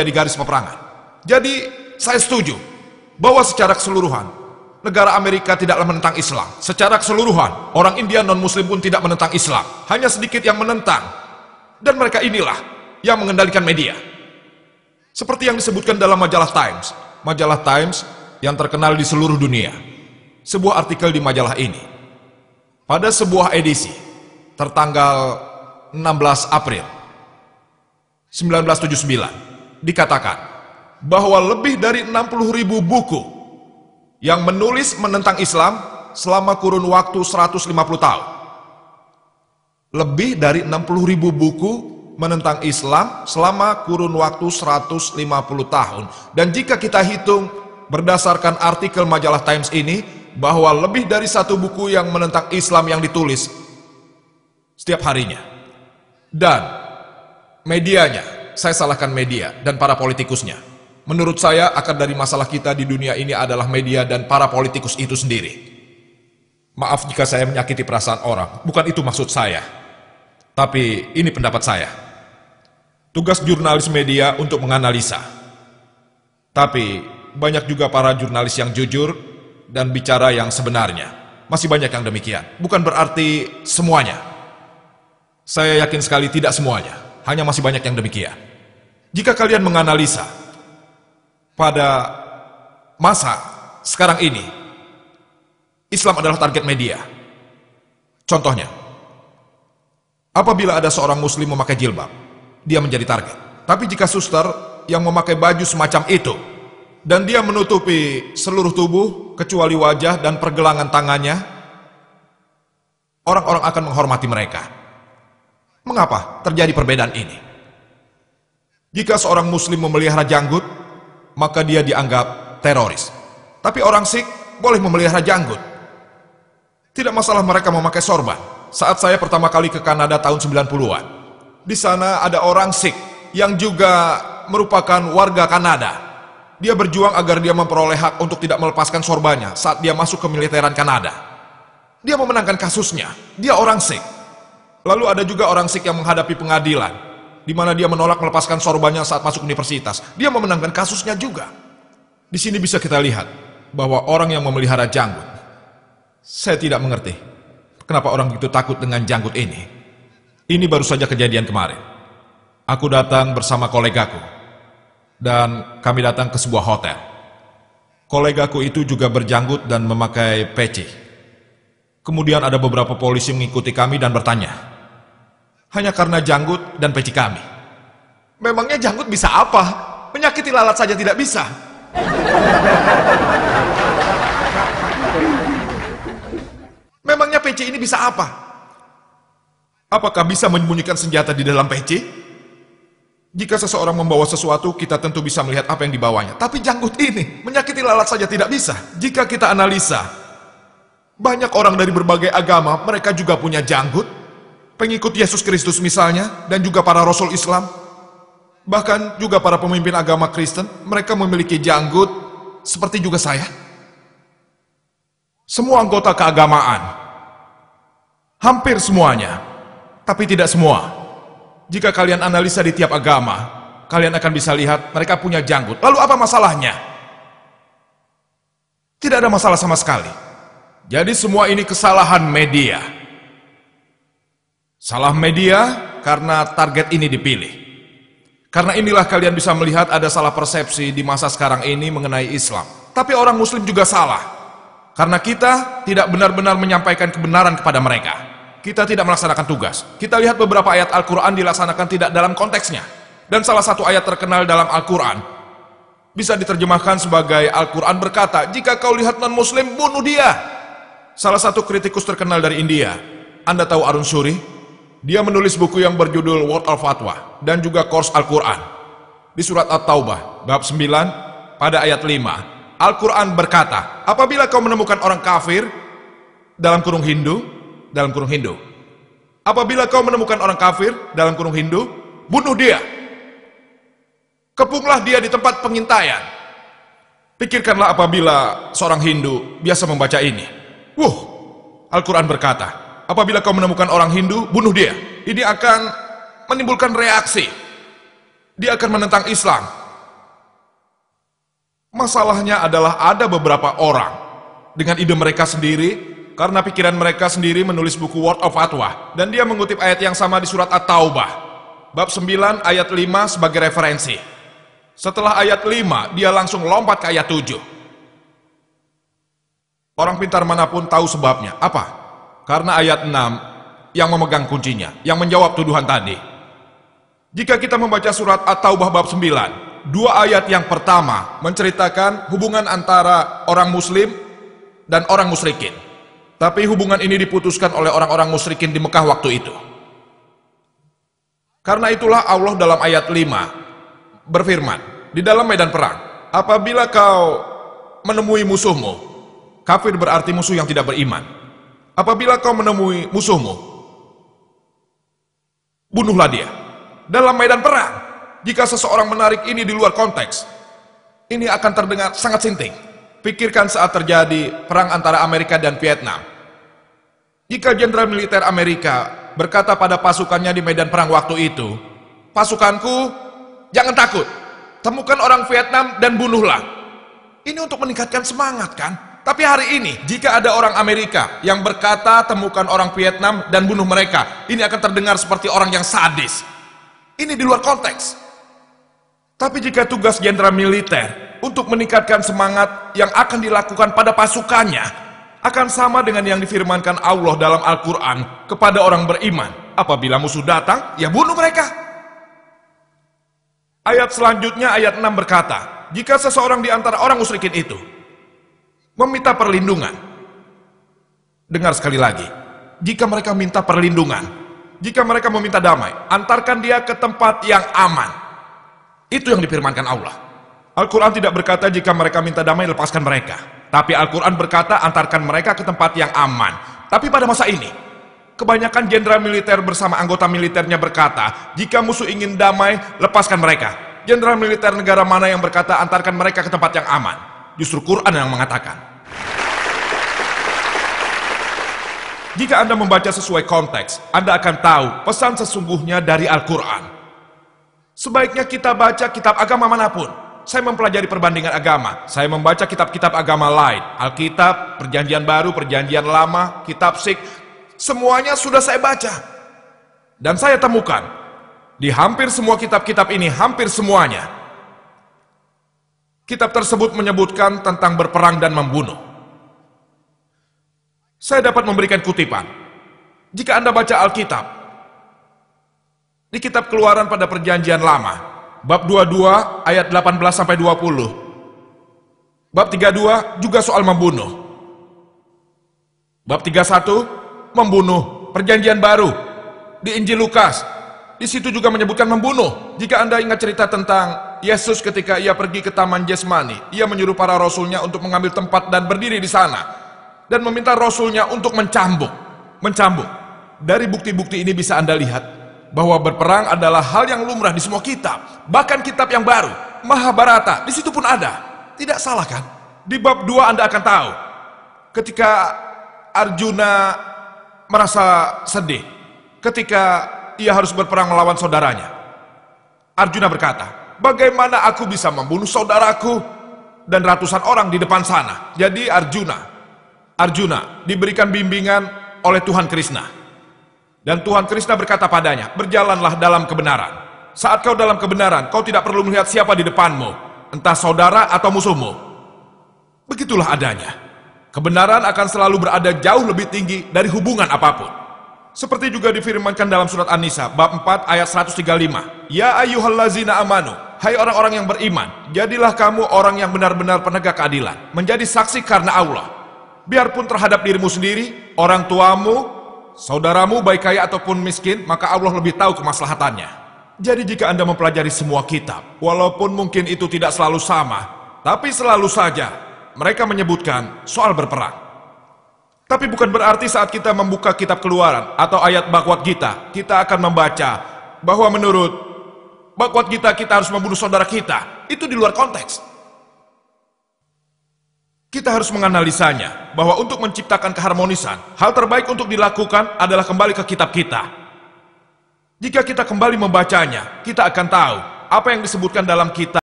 di garis peperangan. Jadi saya setuju bahwa secara keseluruhan negara Amerika tidaklah menentang Islam. Secara keseluruhan orang India non-Muslim pun tidak menentang Islam. Hanya sedikit yang menentang. Dan mereka inilah yang mengendalikan media. Seperti yang disebutkan dalam majalah Times. Majalah Times yang terkenal di seluruh dunia. Sebuah artikel di majalah ini, pada sebuah edisi tertanggal 16 April 1979, dikatakan bahwa lebih dari 60.000 buku yang menulis menentang Islam selama kurun waktu 150 tahun. Lebih dari 60.000 buku menentang Islam selama kurun waktu 150 tahun. Dan jika kita hitung berdasarkan artikel majalah Times ini, bahwa lebih dari satu buku yang menentang Islam yang ditulis setiap harinya. Dan medianya, saya salahkan media dan para politikusnya. Menurut saya, akar dari masalah kita di dunia ini adalah media dan para politikus itu sendiri. Maaf jika saya menyakiti perasaan orang, bukan itu maksud saya. Tapi ini pendapat saya. Tugas jurnalis media untuk menganalisa. Tapi banyak juga para jurnalis yang jujur dan bicara yang sebenarnya. Masih banyak yang demikian. Bukan berarti semuanya. Saya yakin sekali tidak semuanya. Hanya masih banyak yang demikian. Jika kalian menganalisa pada masa sekarang ini, Islam adalah target media. Contohnya, apabila ada seorang muslim memakai jilbab, dia menjadi target. Tapi jika suster yang memakai baju semacam itu, dan dia menutupi seluruh tubuh, kecuali wajah dan pergelangan tangannya, orang-orang akan menghormati mereka. Mengapa terjadi perbedaan ini? Jika seorang muslim memelihara janggut, maka dia dianggap teroris. Tapi orang Sikh boleh memelihara janggut. Tidak masalah mereka memakai sorban. Saat saya pertama kali ke Kanada tahun 90-an, di sana ada orang Sikh yang juga merupakan warga Kanada. Dia berjuang agar dia memperoleh hak untuk tidak melepaskan sorbannya saat dia masuk ke militeran Kanada. Dia memenangkan kasusnya. Dia orang Sikh. Lalu ada juga orang Sikh yang menghadapi pengadilan, di mana dia menolak melepaskan sorbannya saat masuk universitas. Dia memenangkan kasusnya juga. Di sini bisa kita lihat bahwa orang yang memelihara janggut, saya tidak mengerti kenapa orang begitu takut dengan janggut ini. Ini baru saja kejadian kemarin. Aku datang bersama kolegaku, dan kami datang ke sebuah hotel. Kolegaku itu juga berjanggut dan memakai peci. Kemudian ada beberapa polisi mengikuti kami dan bertanya, hanya karena janggut dan peci kami. Memangnya janggut bisa apa? Menyakiti lalat saja tidak bisa. Memangnya peci ini bisa apa? Apakah bisa menyembunyikan senjata di dalam peci? Jika seseorang membawa sesuatu, kita tentu bisa melihat apa yang dibawanya. Tapi janggut ini, menyakiti lalat saja tidak bisa. Jika kita analisa, banyak orang dari berbagai agama, mereka juga punya janggut. Pengikut Yesus Kristus misalnya, dan juga para rasul Islam. Bahkan juga para pemimpin agama Kristen, mereka memiliki janggut, seperti juga saya. Semua anggota keagamaan, hampir semuanya, tapi tidak semua. Jika kalian analisa di tiap agama, kalian akan bisa lihat mereka punya janggut. Lalu apa masalahnya? Tidak ada masalah sama sekali. Jadi semua ini kesalahan media. Salah media karena target ini dipilih. Karena inilah kalian bisa melihat ada salah persepsi di masa sekarang ini mengenai Islam. Tapi orang Muslim juga salah. Karena kita tidak benar-benar menyampaikan kebenaran kepada mereka. Kita tidak melaksanakan tugas. Kita lihat beberapa ayat Al-Quran dilaksanakan tidak dalam konteksnya. Dan salah satu ayat terkenal dalam Al-Quran bisa diterjemahkan sebagai Al-Quran berkata, jika kau lihat non-Muslim, bunuh dia. Salah satu kritikus terkenal dari India, Anda tahu Arun Shuri? Dia menulis buku yang berjudul World of Fatwa dan juga Course Al-Quran. Di surat At-Taubah, bab 9, pada ayat 5, Al-Quran berkata, apabila kau menemukan orang kafir, dalam kurung Hindu, apabila kau menemukan orang kafir, dalam kurung Hindu, bunuh dia. Kepunglah dia di tempat pengintaian. Pikirkanlah apabila seorang Hindu biasa membaca ini. Al-Quran berkata, apabila kau menemukan orang Hindu, bunuh dia. Ini akan menimbulkan reaksi. Dia akan menentang Islam. Masalahnya adalah ada beberapa orang dengan ide mereka sendiri, karena pikiran mereka sendiri menulis buku Word of Fatwa, dan dia mengutip ayat yang sama di surat At-Taubah bab 9 ayat 5 sebagai referensi. Setelah ayat 5 dia langsung lompat ke ayat 7. Orang pintar manapun tahu sebabnya. Apa? Karena ayat 6 yang memegang kuncinya, yang menjawab tuduhan tadi. Jika kita membaca surat At-Taubah bab 9, dua ayat yang pertama menceritakan hubungan antara orang muslim dan orang musyrikin. Tapi hubungan ini diputuskan oleh orang-orang musyrikin di Mekah waktu itu. Karena itulah Allah dalam ayat 5 berfirman, di dalam medan perang, apabila kau menemui musuhmu, kafir berarti musuh yang tidak beriman. Apabila kau menemui musuhmu, bunuhlah dia. Dalam medan perang, jika seseorang menarik ini di luar konteks, ini akan terdengar sangat sinting. Pikirkan saat terjadi perang antara Amerika dan Vietnam. Jika jenderal militer Amerika berkata pada pasukannya di medan perang waktu itu, pasukanku, jangan takut, temukan orang Vietnam dan bunuhlah. Ini untuk meningkatkan semangat kan? Tapi hari ini, jika ada orang Amerika yang berkata temukan orang Vietnam dan bunuh mereka, ini akan terdengar seperti orang yang sadis. Ini di luar konteks. Tapi jika tugas jenderal militer untuk meningkatkan semangat yang akan dilakukan pada pasukannya, akan sama dengan yang difirmankan Allah dalam Al-Quran kepada orang beriman. Apabila musuh datang, ya bunuh mereka. Ayat selanjutnya, ayat 6 berkata, jika seseorang di antara orang musyrikin itu meminta perlindungan, dengar sekali lagi, jika mereka minta perlindungan, jika mereka meminta damai, antarkan dia ke tempat yang aman. Itu yang difirmankan Allah. Al-Quran tidak berkata jika mereka minta damai, lepaskan mereka. Tapi Al-Quran berkata antarkan mereka ke tempat yang aman. Tapi pada masa ini, kebanyakan jenderal militer bersama anggota militernya berkata, jika musuh ingin damai, lepaskan mereka. Jenderal militer negara mana yang berkata antarkan mereka ke tempat yang aman? Justru Quran yang mengatakan. Jika Anda membaca sesuai konteks, Anda akan tahu pesan sesungguhnya dari Al-Quran. Sebaiknya kita baca kitab agama manapun. Saya mempelajari perbandingan agama, saya membaca kitab-kitab agama lain, Alkitab, Perjanjian Baru, Perjanjian Lama, kitab Sikh, semuanya sudah saya baca. Dan saya temukan, di hampir semua kitab-kitab ini, hampir semuanya, kitab tersebut menyebutkan tentang berperang dan membunuh. Saya dapat memberikan kutipan. Jika Anda baca Alkitab, di kitab Keluaran pada Perjanjian Lama, bab 22 ayat 18-20. Bab 32 juga soal membunuh. Bab 31 membunuh. Perjanjian Baru di Injil Lukas, di situ juga menyebutkan membunuh. Jika Anda ingat cerita tentang Yesus ketika ia pergi ke Taman Getsemani, ia menyuruh para rasulnya untuk mengambil tempat dan berdiri di sana, dan meminta rasulnya untuk mencambuk. Dari bukti-bukti ini bisa Anda lihat bahwa berperang adalah hal yang lumrah di semua kitab. Bahkan kitab yang baru, Mahabharata, di situ pun ada. Tidak salah kan? Di bab 2 Anda akan tahu, ketika Arjuna merasa sedih, ketika ia harus berperang melawan saudaranya. Arjuna berkata, bagaimana aku bisa membunuh saudaraku? Dan ratusan orang di depan sana. Jadi Arjuna diberikan bimbingan oleh Tuhan Krishna. Dan Tuhan Krishna berkata padanya, berjalanlah dalam kebenaran. Saat kau dalam kebenaran, kau tidak perlu melihat siapa di depanmu, entah saudara atau musuhmu. Begitulah adanya. Kebenaran akan selalu berada jauh lebih tinggi dari hubungan apapun. Seperti juga difirmankan dalam surat An-Nisa, bab 4 ayat 135. Ya ayyuhallazina amanu, hai orang-orang yang beriman, jadilah kamu orang yang benar-benar penegak keadilan, menjadi saksi karena Allah. Biarpun terhadap dirimu sendiri, orang tuamu, saudaramu baik kaya ataupun miskin, maka Allah lebih tahu kemaslahatannya. Jadi jika Anda mempelajari semua kitab, walaupun mungkin itu tidak selalu sama, tapi selalu saja mereka menyebutkan soal berperang. Tapi bukan berarti saat kita membuka kitab Keluaran atau ayat Bhagavad Gita, kita akan membaca bahwa menurut Bhagavad Gita kita harus membunuh saudara kita. Itu di luar konteks. Kita harus menganalisanya, bahwa untuk menciptakan keharmonisan, hal terbaik untuk dilakukan adalah kembali ke kitab kita. Jika kita kembali membacanya, kita akan tahu apa yang disebutkan dalam kitab